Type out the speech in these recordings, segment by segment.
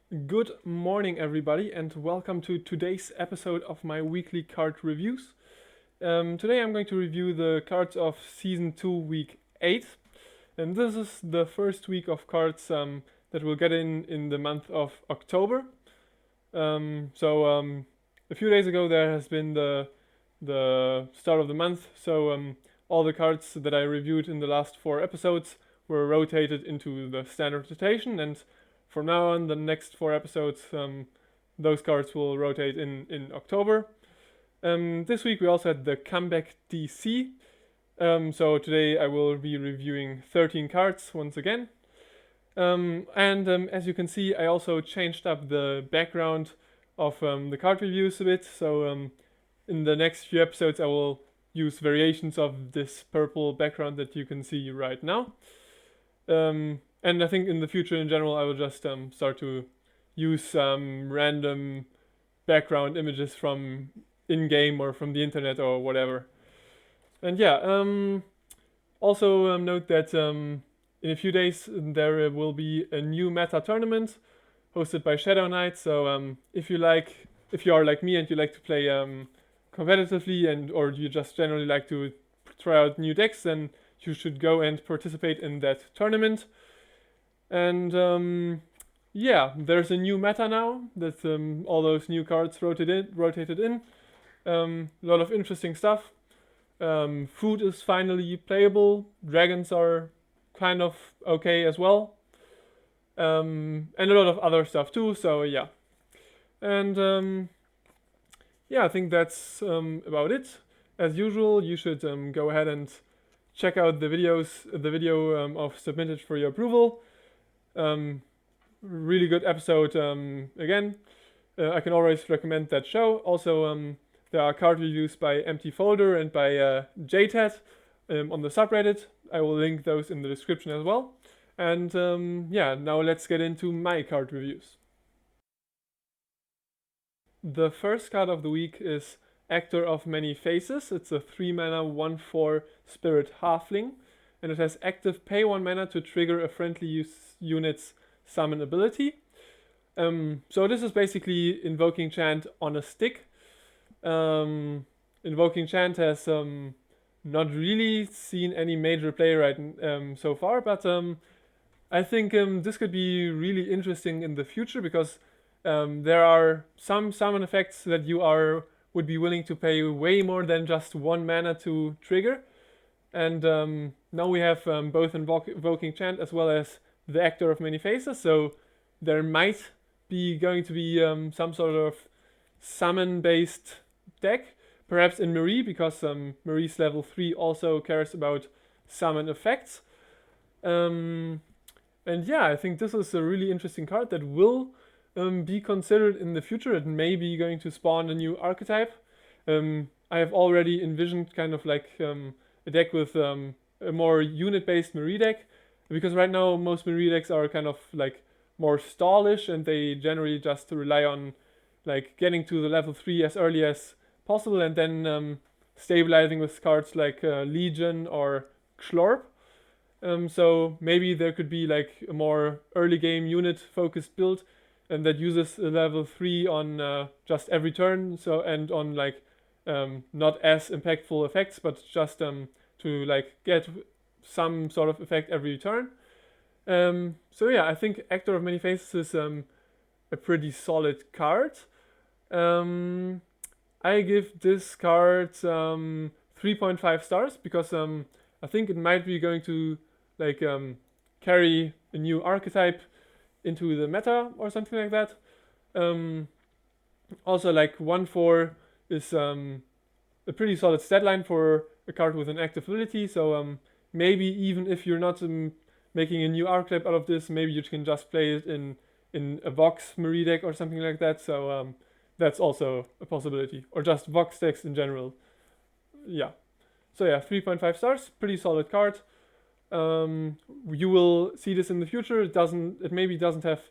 Good morning, everybody, and welcome to today's episode of my weekly card reviews. Today I'm going to review the cards of Season 2, Week 8, and this is the first week of cards that we'll get in the month of October. A few days ago there has been the start of the month, so all the cards that I reviewed in the last 4 episodes were rotated into the standard rotation, and from now on, the next 4 episodes, those cards will rotate in October. This week we also had the comeback DC. So today I will be reviewing 13 cards once again. As you can see, I also changed up the background of the card reviews a bit. So in the next few episodes, I will use variations of this purple background that you can see right now. And I think in the future, in general, I will just start to use some random background images from in-game or from the internet or whatever. And yeah, also note that in a few days there will be a new meta tournament hosted by Shadow Knight. So if you are like me and you like to play competitively or you just generally like to try out new decks, then you should go and participate in that tournament. And yeah, there's a new meta now that all those new cards rotated in. A lot of interesting stuff. Food is finally playable. Dragons are kind of okay as well. And a lot of other stuff too. So yeah, and yeah, I think that's about it. As usual, you should go ahead and check out the video of Submitted for Your Approval. Really good episode again. I can always recommend that show. Also, there are card reviews by Empty Folder and by JTAT on the subreddit. I will link those in the description as well. And yeah, now let's get into my card reviews. The first card of the week is Actor of Many Faces. It's a 3-mana 1/4 Spirit Halfling, and it has active pay 1 mana to trigger a friendly unit's summon ability. So this is basically Invoking Chant on a stick. Invoking Chant has not really seen any major play so far, but I think this could be really interesting in the future because there are some summon effects that you would be willing to pay way more than just 1 mana to trigger. And now we have both Invoking Chant as well as the Actor of Many Faces, so there might be going to be some sort of summon-based deck, perhaps in Marie, because Marie's level 3 also cares about summon effects. And yeah, I think this is a really interesting card that will be considered in the future. It may be going to spawn a new archetype. I have already envisioned kind of like a deck with a more unit-based Marie deck, because right now most Marie decks are kind of like more stallish and they generally just rely on like getting to the level 3 as early as possible and then stabilizing with cards like Legion or Xlorp. So maybe there could be like a more early game unit focused build and that uses a level 3 on just every turn, so and on like not as impactful effects, but just to like get some sort of effect every turn. So yeah, I think Actor of Many Faces is a pretty solid card. I give this card 3.5 stars because I think it might be going to like carry a new archetype into the meta or something like that. Also, like 1/4 is a pretty solid stat line for a card with an active ability. So maybe even if you're not making a new archetype out of this, maybe you can just play it in a Vox Marie deck or something like that. So that's also a possibility, or just Vox decks in general. Yeah. So yeah, 3.5 stars, pretty solid card. You will see this in the future. It maybe doesn't have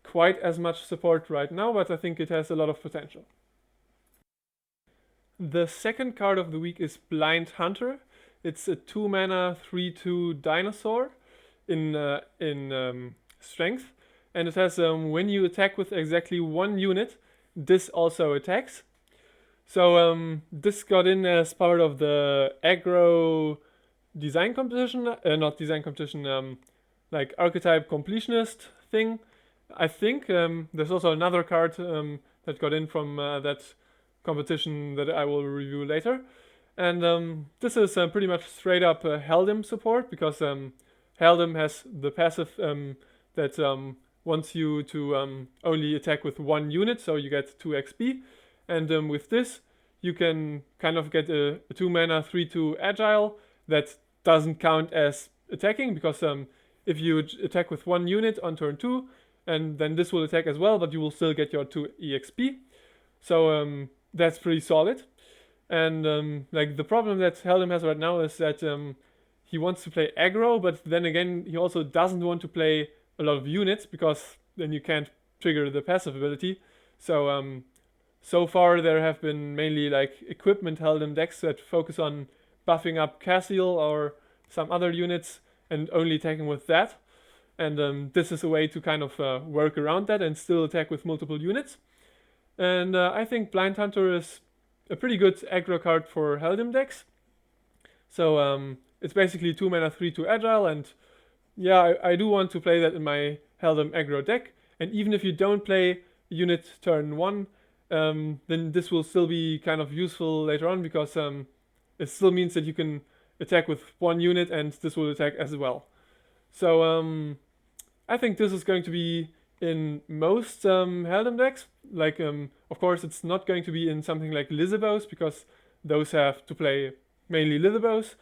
quite as much support right now, but I think it has a lot of potential. The second card of the week is Blind Hunter. It's a 2-mana 3/2 dinosaur in strength, and it has when you attack with exactly one unit, this also attacks. So this got in as part of the aggro design competition, not design competition, like archetype completionist thing. I think there's also another card that got in from that competition that I will review later. And this is pretty much straight up Heldim support, because Heldim has the passive that wants you to only attack with one unit, so you get 2 XP. And with this, you can kind of get a 2 mana 3/2 agile that doesn't count as attacking, because if you attack with one unit on turn 2, and then this will attack as well, but you will still get your 2 EXP. So that's pretty solid. And like the problem that Heldim has right now is that he wants to play aggro, but then again he also doesn't want to play a lot of units, because then you can't trigger the passive ability. So far there have been mainly like equipment Heldim decks that focus on buffing up Cassiel or some other units and only attacking with that. And this is a way to kind of work around that and still attack with multiple units. And I think Blind Hunter is a pretty good aggro card for Heldim decks. So it's basically 2 mana 3/2 agile, and yeah, I do want to play that in my Heldim aggro deck. And even if you don't play unit turn 1, then this will still be kind of useful later on, because it still means that you can attack with one unit and this will attack as well. So I think this is going to be in most Heldim decks. Like, of course, it's not going to be in something like Lizabos, because those have to play mainly Lizabos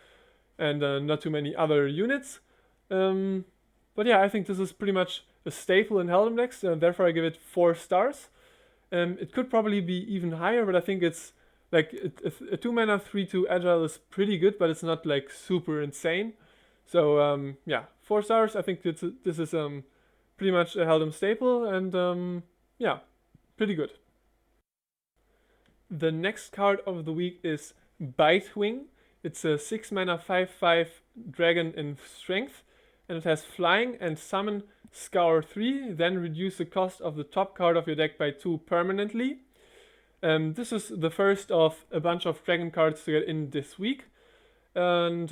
and not too many other units. But yeah, I think this is pretty much a staple in Heldim decks, therefore I give it 4 stars. It could probably be even higher, but I think it's like a 2 mana 3/2 agile is pretty good, but it's not like super insane. So yeah, 4 stars. I think this is pretty much a Heldim staple, and yeah, pretty good. The next card of the week is Bytewing. It's a 6 mana 5/5 dragon in strength, and it has flying and summon Scour 3, then reduce the cost of the top card of your deck by 2 permanently. This is the first of a bunch of dragon cards to get in this week, and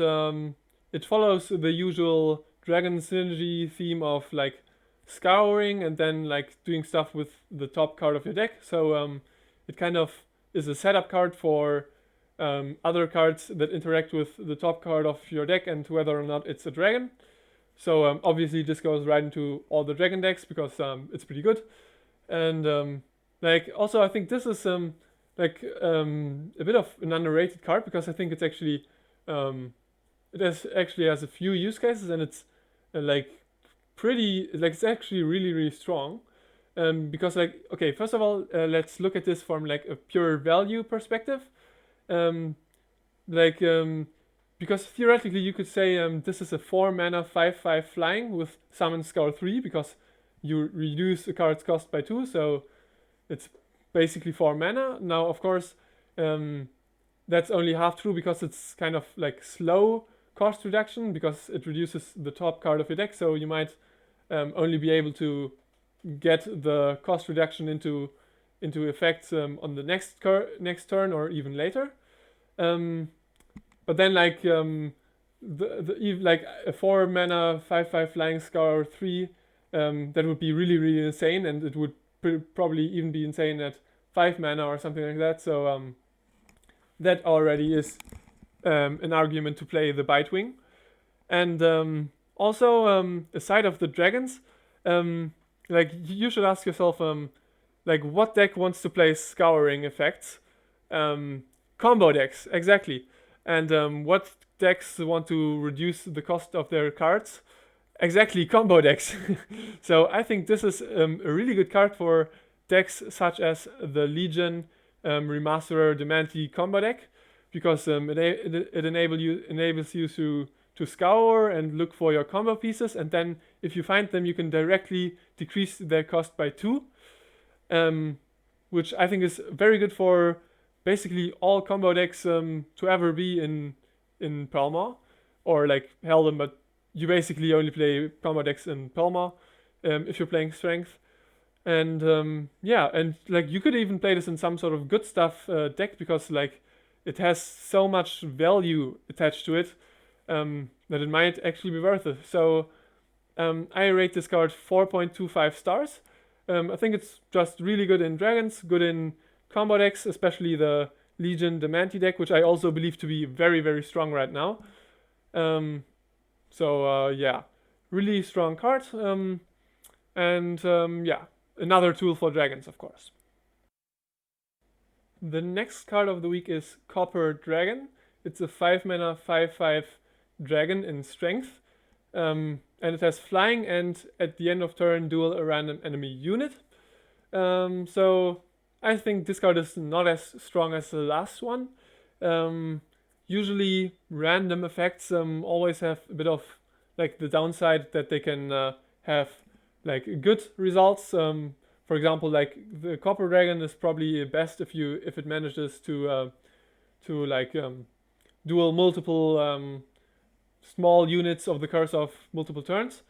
it follows the usual dragon synergy theme of like scouring and then like doing stuff with the top card of your deck. So it kind of is a setup card for other cards that interact with the top card of your deck and whether or not it's a dragon. So obviously this goes right into all the dragon decks, because it's pretty good. And like also I think this is like a bit of an underrated card, because I think it's actually has a few use cases, and it's like pretty, like it's actually really strong. Because like, okay, first of all, let's look at this from like a pure value perspective. Because theoretically you could say this is a 4 mana 5/5 flying with summon Scour 3, because you reduce the card's cost by 2, so it's basically 4 mana. Now of course that's only half true, because it's kind of like slow cost reduction, because it reduces the top card of your deck, so you might only be able to get the cost reduction into effect on the next turn or even later. But then like like a 4 mana 5/5 flying Scour 3, that would be really insane, and it would probably even be insane at 5 mana or something like that. So that already is an argument to play the Bytewing. And also aside of the dragons, like you should ask yourself like what deck wants to play scouring effects. Combo decks, exactly. And what decks want to reduce the cost of their cards? Exactly, combo decks. So I think this is a really good card for decks such as the Legion Remasterer Demanti combo deck, because it enables you to scour and look for your combo pieces, and then if you find them, you can directly decrease their cost by 2, which I think is very good for basically all combo decks to ever be in Pelma or like Heldim, but you basically only play combo decks in Pelma. if you're playing strength. And yeah, and like you could even play this in some sort of good stuff deck, because like it has so much value attached to it, that it might actually be worth it. So I rate this card 4.25 stars. I think it's just really good in dragons, good in combo decks, especially the Legion Demanti deck, which I also believe to be very, very strong right now. So yeah, really strong card. And yeah, another tool for dragons, of course. The next card of the week is Copper Dragon. It's a 5 mana 5/5 dragon in strength. And it has flying, and at the end of turn, duel a random enemy unit. So I think this card is not as strong as the last one. Usually, random effects always have a bit of like the downside that they can have like good results. For example, like the Copper Dragon is probably best if it manages to like duel multiple small units of the Curse of multiple turns,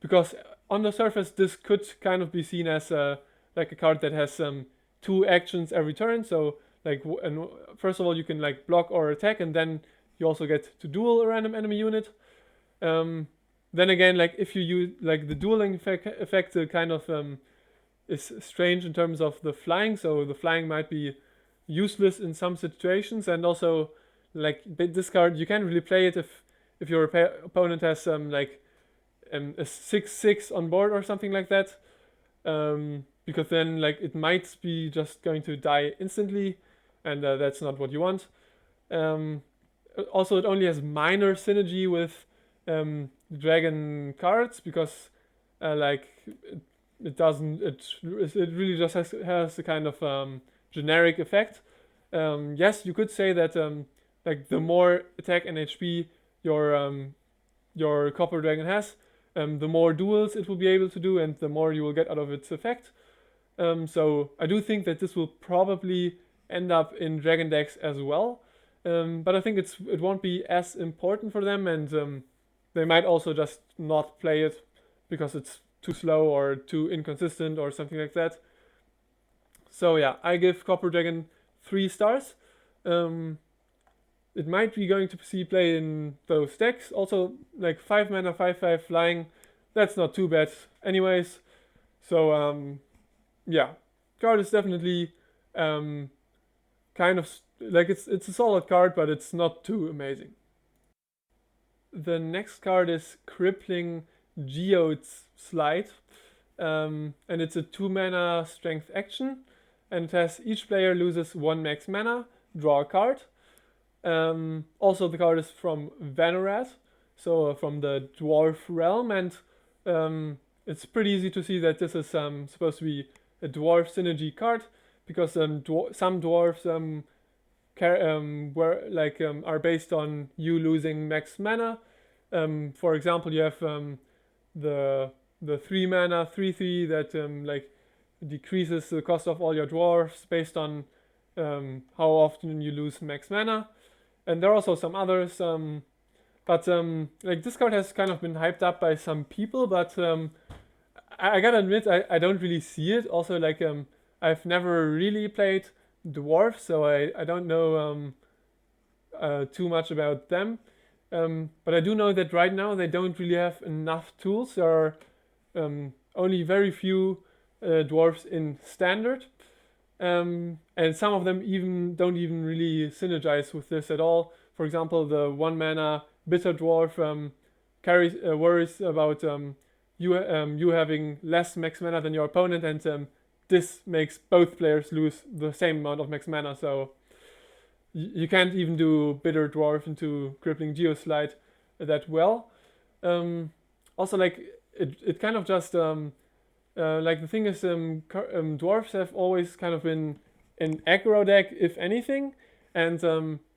because on the surface this could kind of be seen as like a card that has 2 actions every turn. So like and first of all you can like block or attack, and then you also get to duel a random enemy unit. Then again, like if you use like the dueling effect kind of is strange in terms of the flying, so the flying might be useless in some situations. And also like this card, you can't really play it if your opponent has like a 6/6 on board or something like that, because then like it might be just going to die instantly, and that's not what you want. Also, it only has minor synergy with dragon cards, because like it doesn't it really just has a kind of generic effect. Yes, you could say that like the more attack and HP your Copper Dragon has, the more duels it will be able to do, and the more you will get out of its effect. So I do think that this will probably end up in dragon decks as well, but I think it won't be as important for them, and they might also just not play it because it's too slow or too inconsistent or something like that. So yeah, I give Copper Dragon 3 stars. It might be going to see play in those decks. Also, like 5 mana 5/5 flying, that's not too bad anyways. So yeah, card is definitely kind of like it's a solid card, but it's not too amazing. The next card is Crippling Geodeslide, and it's a 2 mana strength action, and it has each player loses 1 max mana, draw a card. Also, the card is from Vanorad, so from the dwarf realm, and it's pretty easy to see that this is supposed to be a dwarf synergy card, because some dwarves are based on you losing max mana. For example, you have the 3 mana 3/3 that like decreases the cost of all your dwarves based on how often you lose max mana. And there are also some others, but like this card has kind of been hyped up by some people, but I gotta admit I don't really see it. Also, like I've never really played dwarf, so I don't know too much about them. But I do know that right now they don't really have enough tools. There are only very few dwarves in standard, and some of them don't even really synergize with this at all. For example, the 1 mana bitter dwarf worries about you having less max mana than your opponent, and this makes both players lose the same amount of max mana. So you can't even do bitter dwarf into Crippling Geoslide that well. Also, like it kind of just like the thing is, dwarves have always kind of been an aggro deck, if anything. And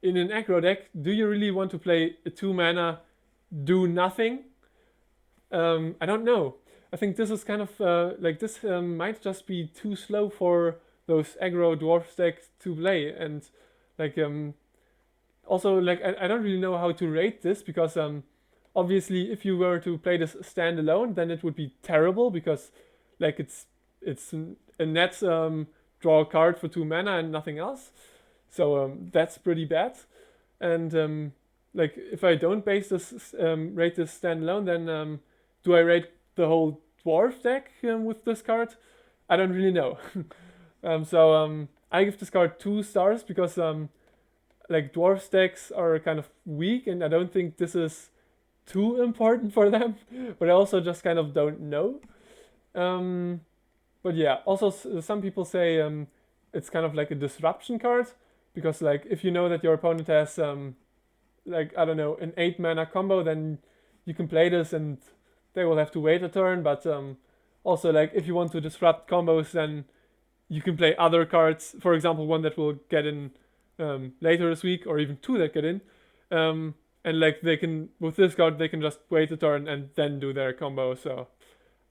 in an aggro deck, do you really want to play a 2 mana do nothing? I don't know. I think this is kind of like this might just be too slow for those aggro dwarf decks to play. And like also like I don't really know how to rate this, because obviously, if you were to play this standalone, then it would be terrible because, like, it's a net draw a card for 2 mana and nothing else. So that's pretty bad. And like, if I don't rate this standalone, then do I rate the whole dwarf deck with this card? I don't really know. So I give this card 2 stars because like, dwarf decks are kind of weak, and I don't think this is too important for them. But I also just kind of don't know. But yeah, also some people say it's kind of like a disruption card because, like, if you know that your opponent has like, I don't know, an 8 mana combo, then you can play this and they will have to wait a turn. But also, like, if you want to disrupt combos, then you can play other cards. For example, one that will get in later this week, or even 2 that get in. And like, they can, with this card, they can just wait a turn and then do their combo. So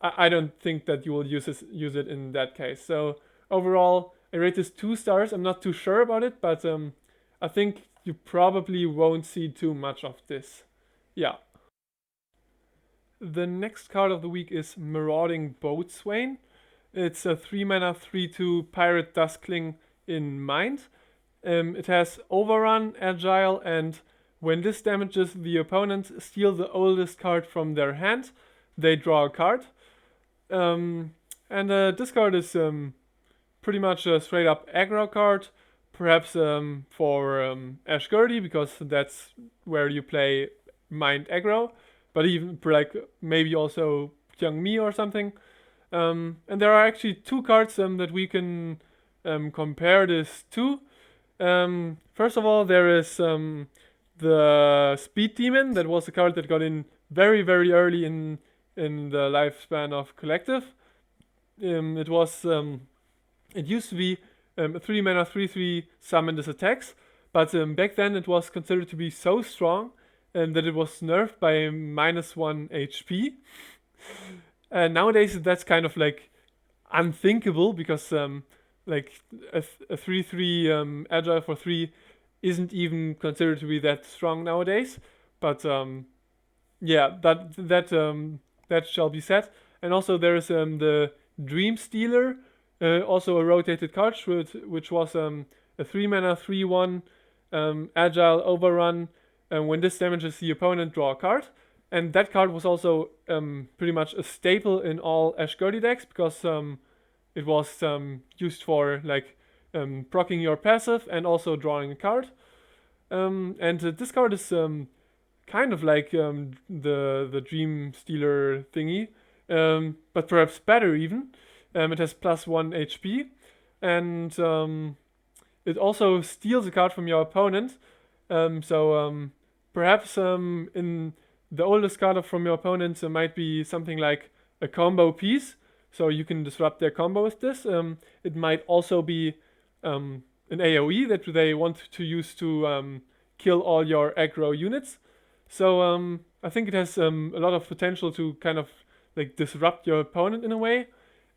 I don't think that you will use it in that case. So overall, I rate this 2 stars. I'm not too sure about it, but I think you probably won't see too much of this. Yeah. The next card of the week is Marauding Boatswain. It's a 3 mana 3/2 Pirate Duskling in Mind. It has Overrun, Agile, and when this damages the opponent, steal the oldest card from their hand. They draw a card. And this card is pretty much a straight up aggro card. Perhaps for Ashgurdy, because that's where you play Mind aggro. But even like maybe also Kyungmi or something. And there are actually 2 cards that we can compare this to. First of all, there is the Speed Demon. That was a card that got in very, very early in the lifespan of Collective. It used to be a 3 mana 3/3 summon this attacks, but back then it was considered to be so strong that it was nerfed by -1 HP. And nowadays that's kind of like unthinkable because like a 3/3 agile for 3 isn't even considered to be that strong nowadays. But yeah, that shall be said. And also there is the Dream Stealer, also a rotated card, which was a 3 mana 3/1 agile overrun. When this damages the opponent, draw a card. And that card was also pretty much a staple in all Ashgurdy decks because it was used for like proccing your passive and also drawing a card. And this card is kind of like the Dream Stealer thingy, but perhaps better even. It has +1 HP, and it also steals a card from your opponent. So perhaps in the oldest card from your opponent might be something like a combo piece, so you can disrupt their combo with this. It might also be an AoE that they want to use to kill all your aggro units. So I think it has a lot of potential to kind of like disrupt your opponent in a way.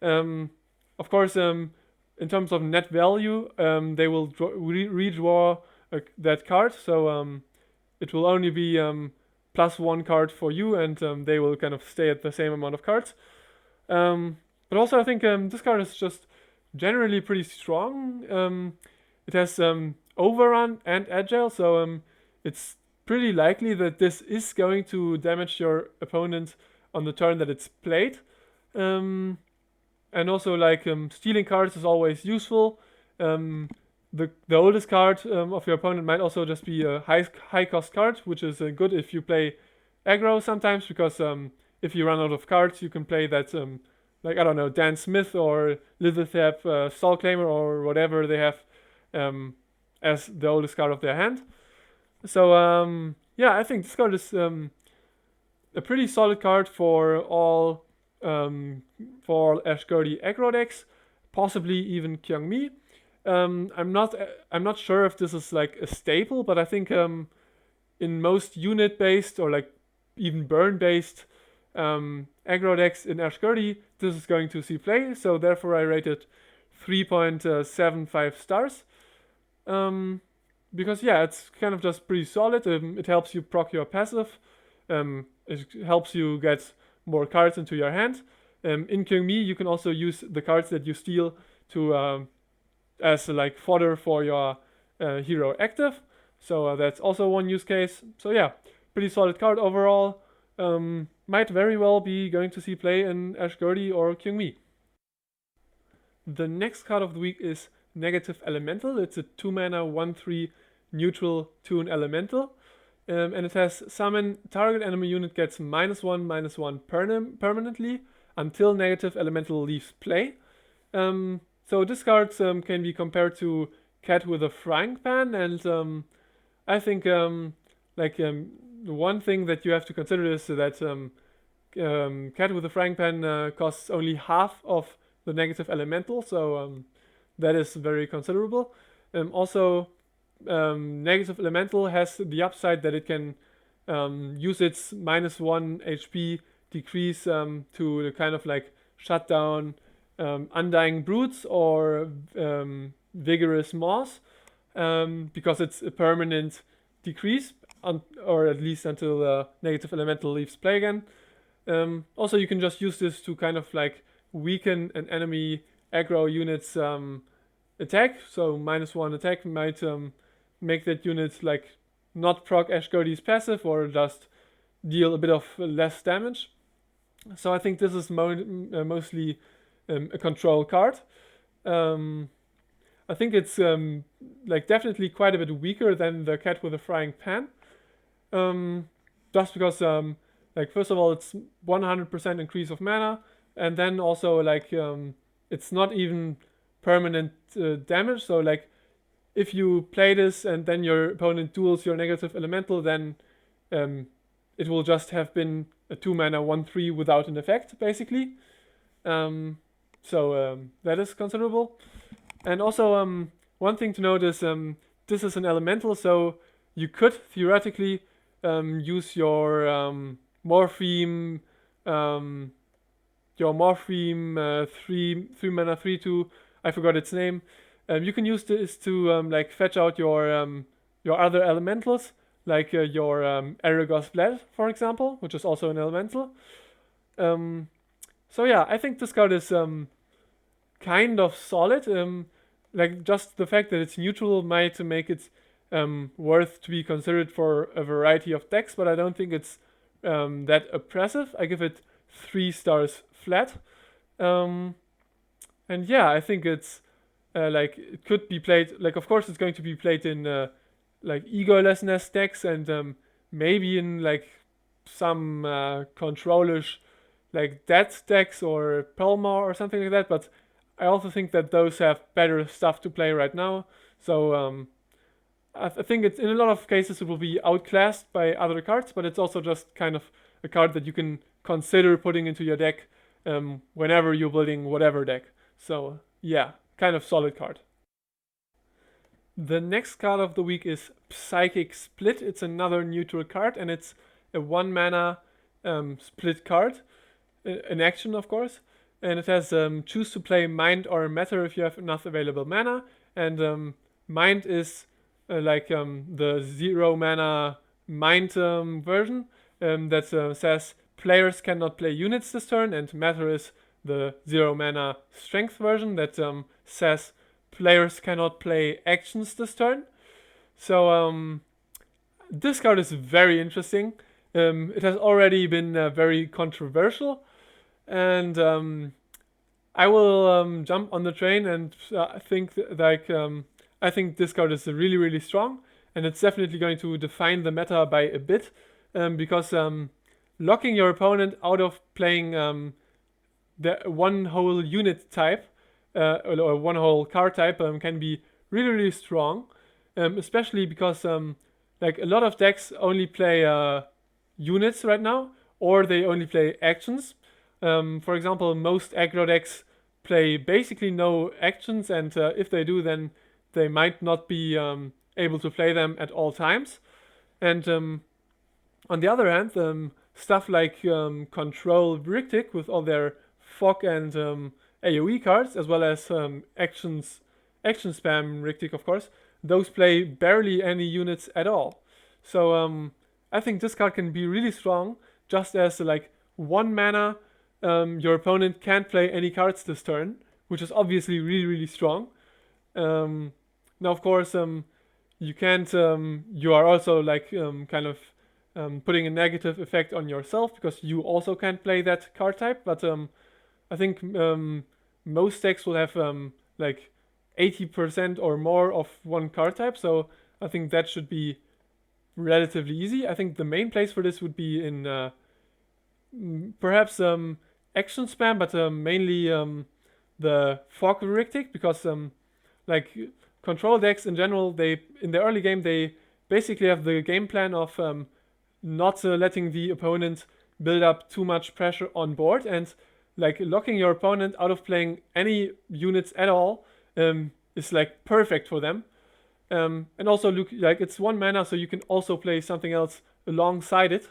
Of course, in terms of net value, they will redraw that card, so it will only be +1 card for you, and they will kind of stay at the same amount of cards. But also, I think this card is just generally pretty strong. It has Overrun and Agile, so it's pretty likely that this is going to damage your opponent on the turn that it's played. And also, like, stealing cards is always useful. The oldest card of your opponent might also just be a high cost card, which is good if you play aggro sometimes, because if you run out of cards, you can play that, like, I don't know, Dan Smith or Lithethap, Soulclaimer, or whatever they have as the oldest card of their hand. So yeah, I think this card is a pretty solid card for all Ashgurdy aggro decks, possibly even Kyungmi. I'm not sure if this is like a staple, but I think in most unit based or like even burn based aggro decks in Ashgurdy, this is going to see play. So therefore, I rate it 3.75 stars. Because yeah, it's kind of just pretty solid. It helps you proc your passive. it helps you get more cards into your hand. In Kyungmi, you can also use the cards that you steal to as like fodder for your hero active. So that's also one use case. So yeah, pretty solid card overall. Might very well be going to see play in Ashgodi or Kyungmi. The next card of the week is Negative Elemental. It's a 2-mana 1/3 neutral toon elemental. And it has summon target enemy unit gets -1/-1 permanently until Negative Elemental leaves play. So this card can be compared to Cat with a Frying Pan, and I think the one thing that you have to consider is that Cat with a Frying Pan costs only half of the Negative Elemental, so that is very considerable. Also, Negative Elemental has the upside that it can use its -1 HP decrease to kind of like shut down Undying Brutes or Vigorous Maws, because it's a permanent decrease, or at least until the Negative Elemental leaves play again. Also, you can just use this to kind of like weaken an enemy aggro unit's attack. So -1 attack might make that unit like not proc Ashgodi's passive or just deal a bit of less damage. So I think this is mostly a control card. I think it's like definitely quite a bit weaker than the Cat with a Frying Pan. Just because like first of all it's 100% increase of mana, and then also like it's not even permanent damage. So like if you play this and then your opponent duels your Negative Elemental, then it will just have been a 2-mana 1/3 without an effect, basically. So that is considerable. And also one thing to note is this is an elemental, so you could theoretically use your Morpheme 3-mana 3/2. I forgot its name. You can use this to like fetch out your other elementals, like your Aragos Bled, for example, which is also an elemental. So yeah, I think this card is kind of solid. Like just the fact that it's neutral might make it worth to be considered for a variety of decks, but I don't think it's that oppressive. I give it 3 stars flat. And yeah, I think it's like it could be played. Like of course it's going to be played in like egolessness decks and maybe in like some controlish like death decks or Pelmar or something like that. But I also think that those have better stuff to play right now. So I think it's in a lot of cases it will be outclassed by other cards, but it's also just kind of a card that you can consider putting into your deck whenever you're building whatever deck. So yeah, kind of solid card. The next card of the week is Psychic Split. It's another neutral card, and it's a 1-mana split card, an action of course, and it has choose to play Mind or Matter if you have enough available mana, and Mind is like the 0-mana Mind version that says players cannot play units this turn, and Matter is the 0-mana Strength version that says players cannot play actions this turn. So this card is very interesting. It has already been very controversial, and I will jump on the train and think I think this card is really, really strong, and it's definitely going to define the meta by a bit, because locking your opponent out of playing the one whole unit type or one whole card type can be really, really strong, especially because like a lot of decks only play units right now, or they only play actions. For example, most aggro decks play basically no actions, and if they do, then they might not be able to play them at all times. And on the other hand, stuff like Control Rictic with all their Fog and AoE cards, as well as action spam Rictic, of course, those play barely any units at all. So I think this card can be really strong just as like 1 mana, your opponent can't play any cards this turn, which is obviously really, really strong. Now, of course, you can't. You are also like kind of putting a negative effect on yourself because you also can't play that card type. But I think most decks will have like 80% or more of one card type, so I think that should be relatively easy. I think the main place for this would be in perhaps action spam, but mainly the Folkloritic, because like control decks in general, they in the early game they basically have the game plan of not letting the opponent build up too much pressure on board, and like locking your opponent out of playing any units at all is like perfect for them. And also look, like it's 1 mana, so you can also play something else alongside it.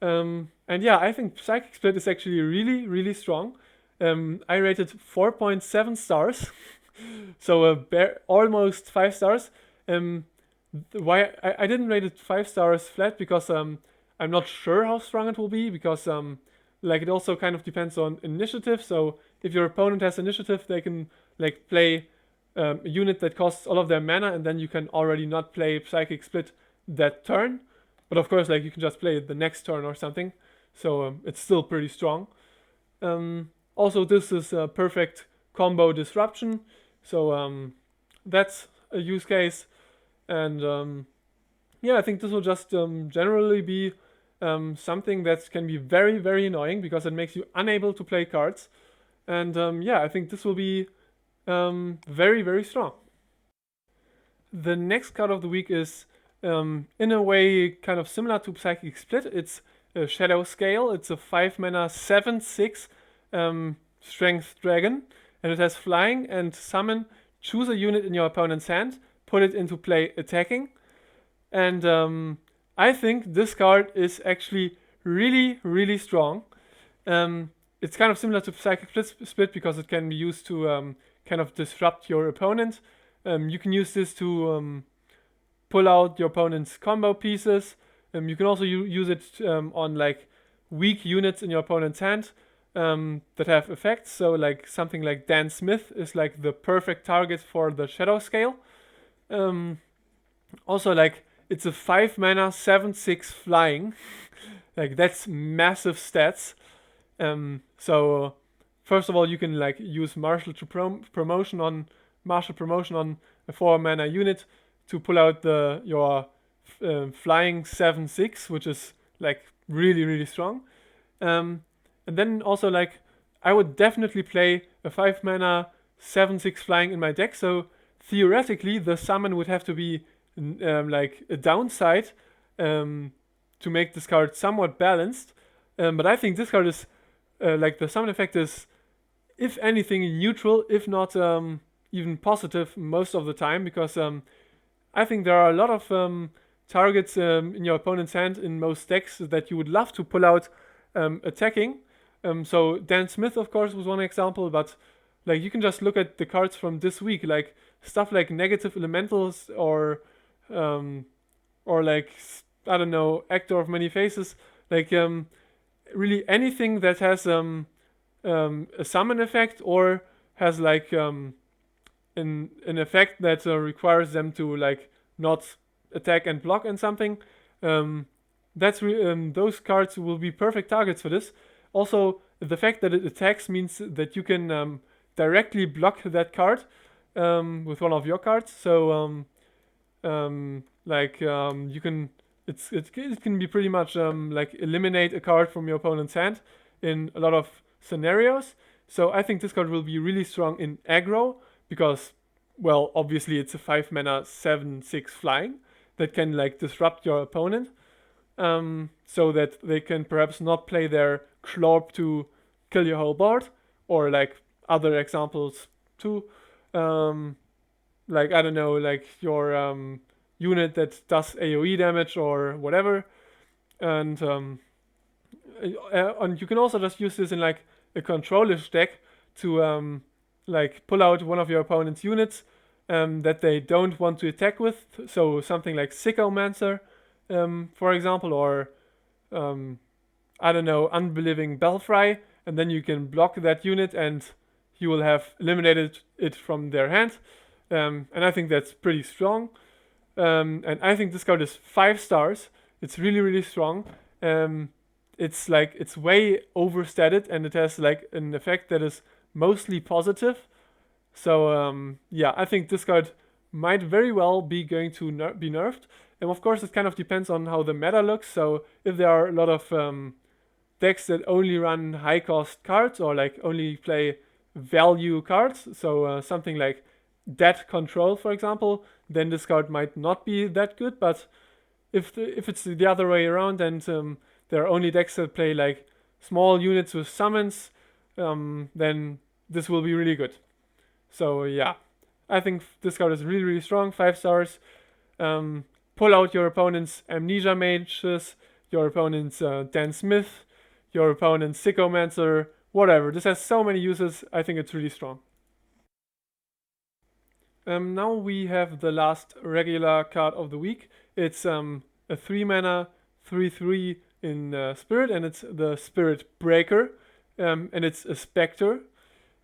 And yeah, I think Psychic Split is actually really, really strong. I rated 4.7 stars, so almost 5 stars. Why I didn't rate it 5 stars flat, because I'm not sure how strong it will be, because like it also kind of depends on initiative. So if your opponent has initiative, they can like play a unit that costs all of their mana, and then you can already not play Psychic Split that turn. But of course, like you can just play it the next turn or something. So it's still pretty strong. Also, this is a perfect combo disruption. So that's a use case. And yeah, I think this will just generally be something that can be very, very annoying because it makes you unable to play cards. And yeah, I think this will be very, very strong. The next card of the week is in a way kind of similar to Psychic Split. It's a Shadowscale. It's a 5 mana 7/6 strength dragon, and it has flying and summon. Choose a unit in your opponent's hand, put it into play attacking. And I think this card is actually really, really strong. It's kind of similar to Psychic Split because it can be used to kind of disrupt your opponent. You can use this to pull out your opponent's combo pieces. You can also use it on like weak units in your opponent's hand that have effects. So like something like Dan Smith is like the perfect target for the Shadowscale. Also, like it's a 5 mana 7/6 flying. Like that's massive stats. So first of all, you can like use martial promotion on a 4 mana unit to pull out your flying 7/6, which is like really, really strong. And then also like I would definitely play a 5 mana 7/6 flying in my deck. So theoretically, the summon would have to be like a downside to make this card somewhat balanced. But I think this card is like the summon effect is, if anything, neutral, if not even positive most of the time, because I think there are a lot of targets in your opponent's hand in most decks that you would love to pull out attacking. So Dan Smith, of course, was one example, but like you can just look at the cards from this week, like stuff like negative elementals or like I don't know, Actor of Many Faces, like really anything that has a summon effect or has like an effect that requires them to like not attack and block and something. Those cards will be perfect targets for this. Also, the fact that it attacks means that you can directly block that card with one of your cards. So you can it can be pretty much like eliminate a card from your opponent's hand in a lot of scenarios. So I think this card will be really strong in aggro because, well, obviously it's a 5 mana 7/6 flying that can like disrupt your opponent, so that they can perhaps not play their Clorp to kill your whole board, or like other examples too. Like I don't know, like your unit that does AoE damage or whatever, and you can also just use this in like a control-ish deck to like pull out one of your opponent's units that they don't want to attack with. So something like Sycomancer, for example, or I don't know, Unbelieving Belfry, and then you can block that unit and you will have eliminated it from their hand. And I think that's pretty strong. And I think this card is 5 stars. It's really, really strong. It's like, it's way overstated, and it has like an effect that is mostly positive. So yeah, I think this card might very well be going to be nerfed. And of course, it kind of depends on how the meta looks. So if there are a lot of decks that only run high cost cards or like only play value cards, so something like Dead Control, for example, then this card might not be that good. But if it's the other way around, and there are only decks that play like small units with summons, then this will be really good. So yeah, I think this card is really, really strong. 5 stars. Pull out your opponent's Amnesia Mages, your opponent's Dan Smith, your opponent's Sycomancer, whatever. This has so many uses. I think it's really strong. Now we have the last regular card of the week. It's a 3-mana 3/3 in Spirit, and it's the Spirit Breaker, and it's a Spectre.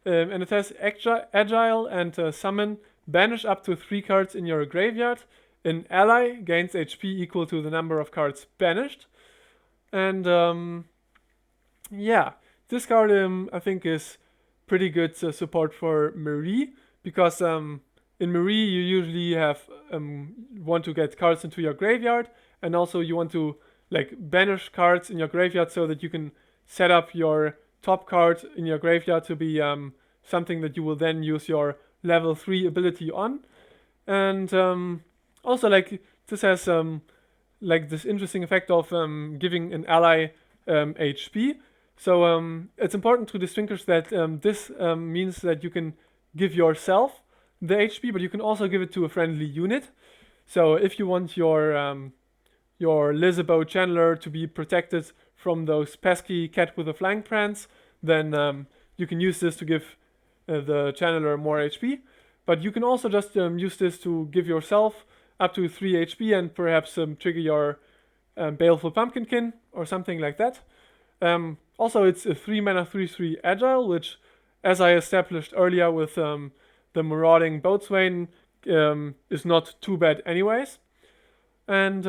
And it has Agile and Summon. Banish up to 3 cards in your graveyard. An ally gains HP equal to the number of cards banished. And yeah, this card I think is pretty good support for Marie, because in Marie you usually have want to get cards into your graveyard, and also you want to like banish cards in your graveyard so that you can set up your top card in your graveyard to be something that you will then use your level 3 ability on. And also, like, this has like this interesting effect of giving an ally HP. So it's important to distinguish that this means that you can give yourself the HP, but you can also give it to a friendly unit. So if you want your Lizabo Channeler to be protected from those pesky cat with a flying prance, then you can use this to give the Channeler more HP. But you can also just use this to give yourself up to 3 HP and perhaps trigger your Baleful Pumpkinkin or something like that. Also, it's a 3-mana 3/3 Agile, which, as I established earlier with the Marauding Boatswain, is not too bad anyways. And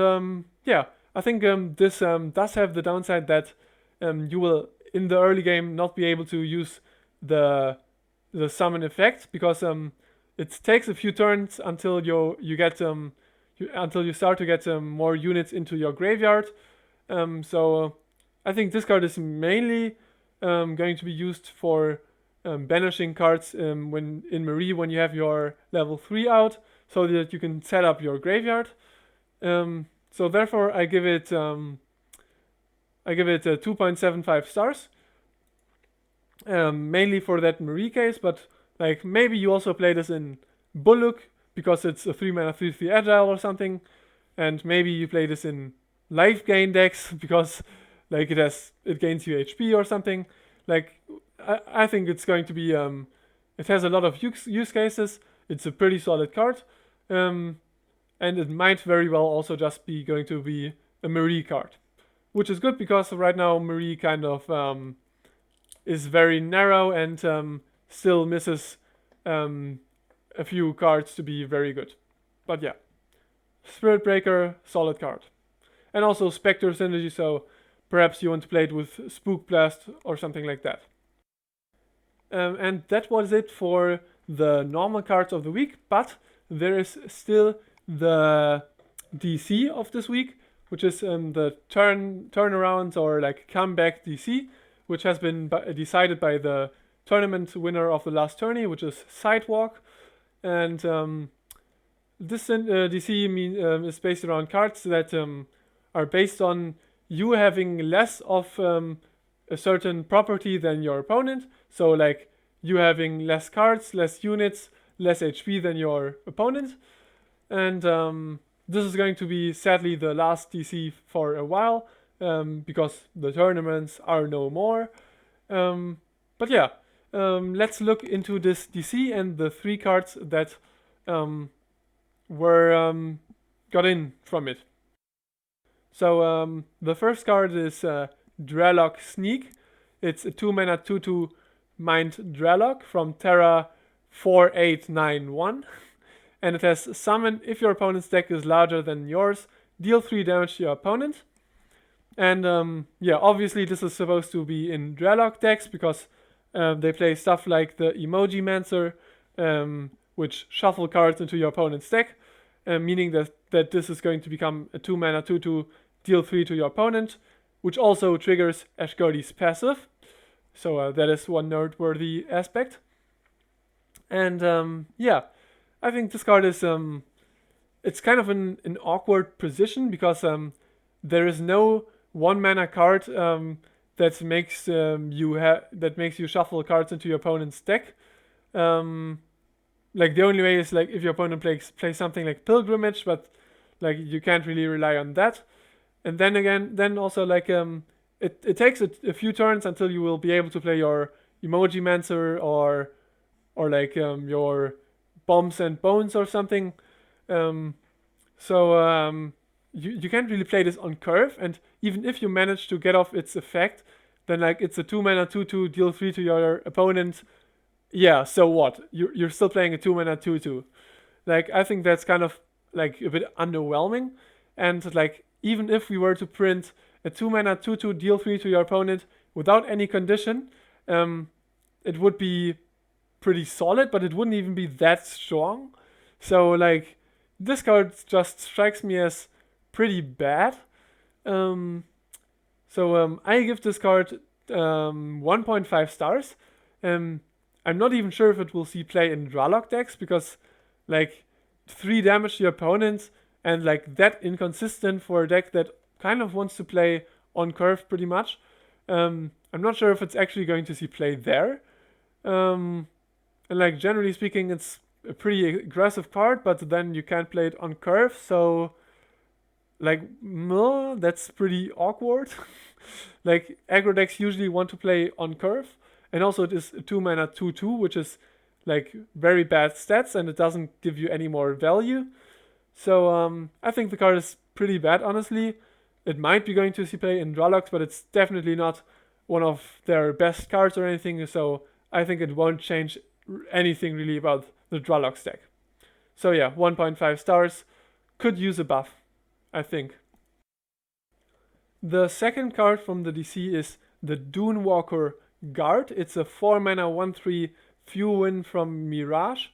yeah, I think this does have the downside that you will, in the early game, not be able to use the summon effect, because it takes a few turns until you get until you start to get more units into your graveyard. So I think this card is mainly going to be used for banishing cards when in Marie, when you have your level 3 out, so that you can set up your graveyard. So therefore I give it 2.75 stars. Mainly for that Marie case, but like maybe you also play this in Bullock because it's a 3-mana 3/3 Agile or something, and maybe you play this in life gain decks because like it gains you HP or something. Like I think it's going to be it has a lot of use cases. It's a pretty solid card, and it might very well also just be going to be a Marie card, which is good because right now Marie kind of is very narrow and still misses a few cards to be very good. But yeah, Spirit Breaker, solid card. And also Spectre synergy, so perhaps you want to play it with Spook Blast or something like that. And that was it for the normal cards of the week, but there is still the DC of this week, which is the turnaround or like comeback DC, which has been decided by the tournament winner of the last tourney, which is Sidewalk. And this DC is based around cards that are based on you having less of a certain property than your opponent. So like you having less cards, less units, less HP than your opponent. And this is going to be sadly the last DC for a while, because the tournaments are no more. But yeah, let's look into this DC and the 3 cards that got in from it. So the first card is Drallog Sneak. It's a 2-mana 2/2 Mind Drallog from Terra 4891. And it has summon if your opponent's deck is larger than yours, deal 3 damage to your opponent. And yeah, obviously this is supposed to be in Drallog decks because they play stuff like the Emoji Mancer, which shuffle cards into your opponent's deck, meaning that this is going to become a 2-mana 2/2 deal 3 to your opponent, which also triggers Ashgardy's passive. So that is one noteworthy aspect. And yeah, I think this card is it's kind of an awkward position because there is no 1-mana card that makes you shuffle cards into your opponent's deck. Like the only way is like if your opponent plays something like Pilgrimage, but like you can't really rely on that. And then also like it takes a few turns until you will be able to play your Emoji Mancer or like your Bombs and Bones or something. So you can't really play this on curve, and even if you manage to get off its effect, then like it's a 2-mana 2/2 deal 3 to your opponent. Yeah, so what? You're still playing a 2-mana 2/2. Like I think that's kind of like a bit underwhelming. And like even if we were to print a 2-mana 2/2 deal 3 to your opponent without any condition, it would be pretty solid, but it wouldn't even be that strong. So like this card just strikes me as pretty bad. So I give this card 1.5 stars. I'm not even sure if it will see play in Drallog decks because like 3 damage to your opponent and like that inconsistent for a deck that kind of wants to play on curve pretty much. I'm not sure if it's actually going to see play there. And like generally speaking, it's a pretty aggressive card, but then you can't play it on curve, so like that's pretty awkward. Like aggro decks usually want to play on curve, and also it is a 2-mana 2/2, which is like very bad stats, and it doesn't give you any more value. So I think the card is pretty bad, honestly. It might be going to see play in Drallogs, but it's definitely not one of their best cards or anything, so I think it won't change anything really about the Drallogs deck. So yeah, 1.5 stars. Could use a buff, I think. The second card from the DC is the Dunewalker Guard. It's a 4-mana 1/3 Fuel from Mirage,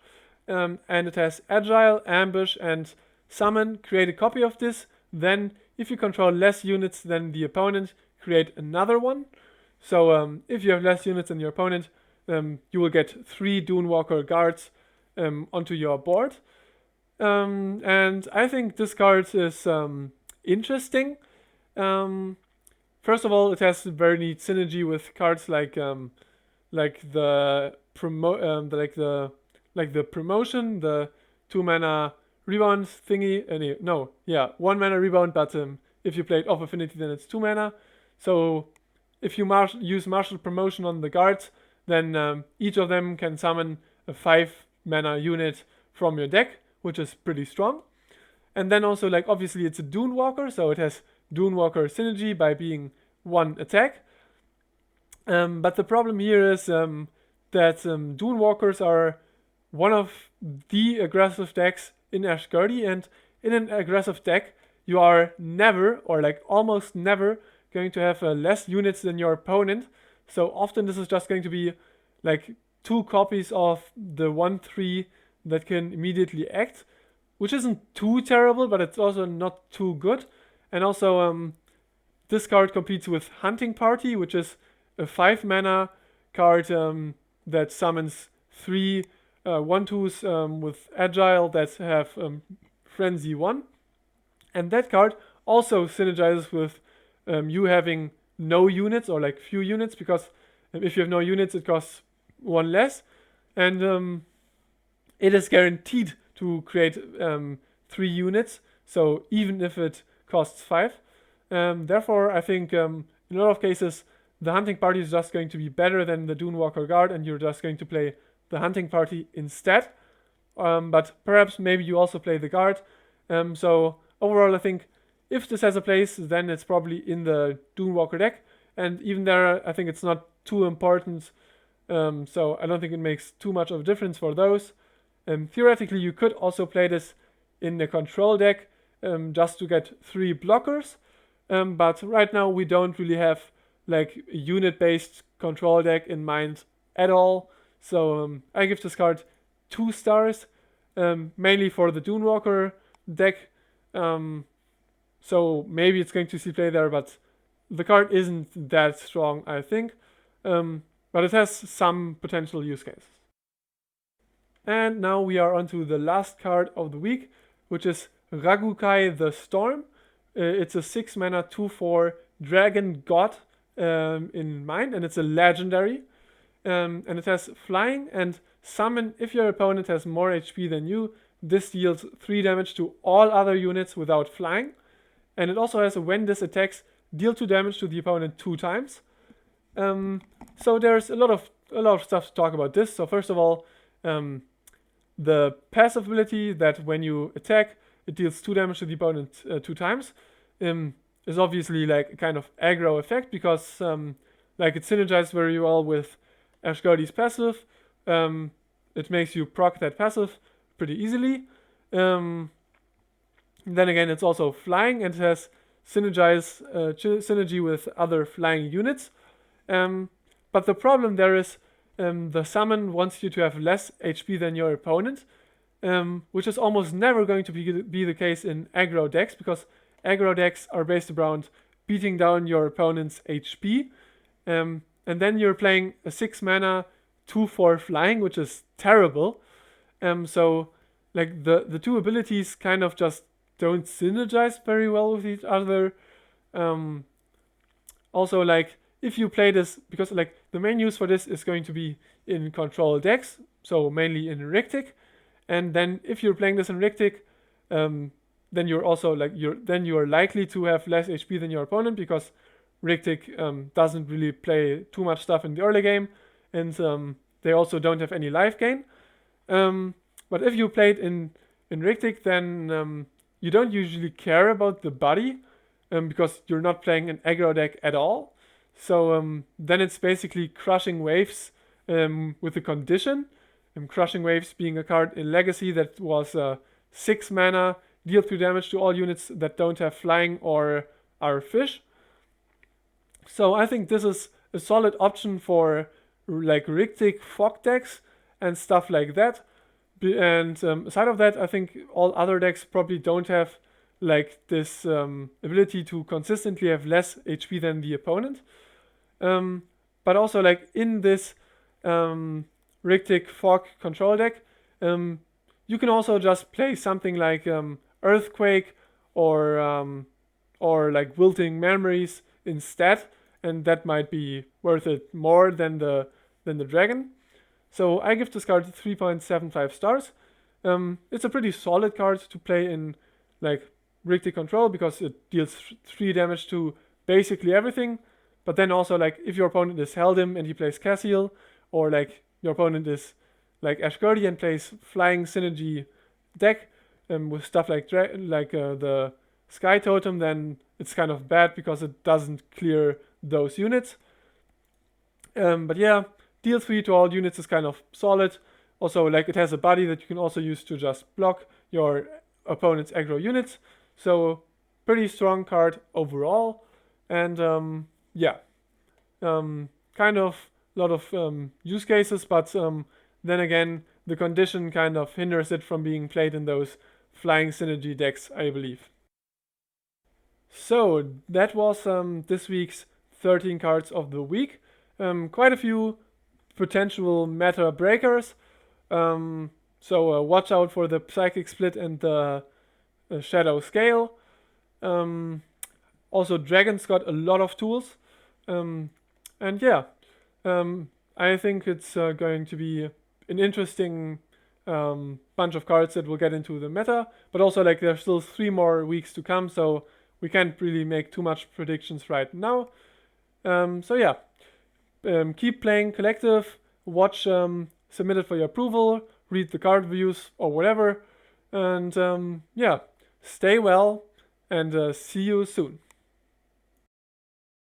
and it has Agile, Ambush, and Summon. Create a copy of this. Then, if you control less units than the opponent, create another one. So if you have less units than your opponent, you will get 3 Dunewalker Guards onto your board. And I think this card is interesting. First of all, it has very neat synergy with cards like the promotion, the 2-mana rebound thingy. 1-mana rebound, but if you play it off affinity, then it's 2 mana. So if you use martial promotion on the guards, then each of them can summon a 5-mana unit from your deck, which is pretty strong. And then also, like, obviously it's a Dunewalker, so it has Dunewalker synergy by being 1 attack. But the problem here is that Dunewalkers are one of the aggressive decks in Ashgardy, and in an aggressive deck, you are never, or like almost never, going to have less units than your opponent. So often this is just going to be like 2 copies of the 1/3 that can immediately act, which isn't too terrible, but it's also not too good. And also this card competes with Hunting Party, which is a 5-mana card that summons 3 1/2s with Agile that have Frenzy 1. And that card also synergizes with you having no units or like few units, because if you have no units, it costs 1 less. And it is guaranteed to create 3 units, so even if it costs 5. Therefore, I think in a lot of cases, the Hunting Party is just going to be better than the Dunewalker Guard, and you're just going to play the Hunting Party instead. But perhaps maybe you also play the Guard. So overall, I think if this has a place, then it's probably in the Dunewalker deck. and even there I think it's not too important, so I don't think it makes too much of a difference for those. Theoretically you could also play this in the control deck just to get 3 blockers, but right now we don't really have like a unit-based control deck in mind at all, so I give this card 2 stars, mainly for the Dunewalker deck. So maybe it's going to see play there, but the card isn't that strong, I think. But it has some potential use cases. And now we are on to the last card of the week, which is Ragukai the Storm. It's a 6 mana 2/4 dragon god in mind, and it's a legendary. And it has flying and summon. If your opponent has more HP than you, this deals 3 damage to all other units without flying. And it also has a when this attacks, deal 2 damage to the opponent 2 times. So there's a lot of stuff to talk about this. So first of all, the passive ability that when you attack, it deals 2 damage to the opponent 2 times, is obviously like a kind of aggro effect because like it synergizes very well with Ashgardi's passive. It makes you proc that passive pretty easily. Then again, it's also flying and it has synergy with other flying units. But the problem there is the summon wants you to have less HP than your opponent, which is almost never going to be the case in aggro decks, because aggro decks are based around beating down your opponent's HP. And then you're playing a 6 mana 2/4 flying, which is terrible. So like the two abilities kind of just don't synergize very well with each other. Also, like if you play this, because like the main use for this is going to be in control decks, so mainly in Rictic, and then if you're playing this in Rictic, then you're also like you're likely to have less HP than your opponent, because Rictic doesn't really play too much stuff in the early game, and they also don't have any life gain. But if you played in Rictic, then you don't usually care about the body, because you're not playing an aggro deck at all. So then it's basically Crushing Waves with a condition. Crushing Waves being a card in Legacy that was 6 mana, deal 2 damage to all units that don't have flying or are fish. So I think this is a solid option for like Rictic fog decks and stuff like that. And aside of that, I think all other decks probably don't have like this ability to consistently have less HP than the opponent. But also like in this Rictic fog control deck, you can also just play something like Earthquake or like Wilting Memories instead, and that might be worth it more than the dragon. So I give this card 3.75 stars. It's a pretty solid card to play in like Rictic control, because it deals 3 damage to basically everything. But then also, like, if your opponent is Heldim and he plays Cassiel, or like your opponent is like Ashgardi and plays Flying Synergy deck with stuff like the Sky Totem, then it's kind of bad because it doesn't clear those units. But yeah, deal 3 to all units is kind of solid. Also, like, it has a body that you can also use to just block your opponent's aggro units. So pretty strong card overall. And yeah, kind of a lot of use cases, but then again, the condition kind of hinders it from being played in those flying synergy decks, I believe. So that was this week's 13 cards of the week. Quite a few potential meta breakers. So watch out for the Psychic Split and the Shadowscale. Also, Dragon's got a lot of tools. And yeah, I think it's going to be an interesting bunch of cards that will get into the meta. But also, like, there's still 3 more weeks to come, so we can't really make too much predictions right now. So yeah, keep playing Collective, watch Submit It for your approval, read the card reviews or whatever. And yeah, stay well and see you soon.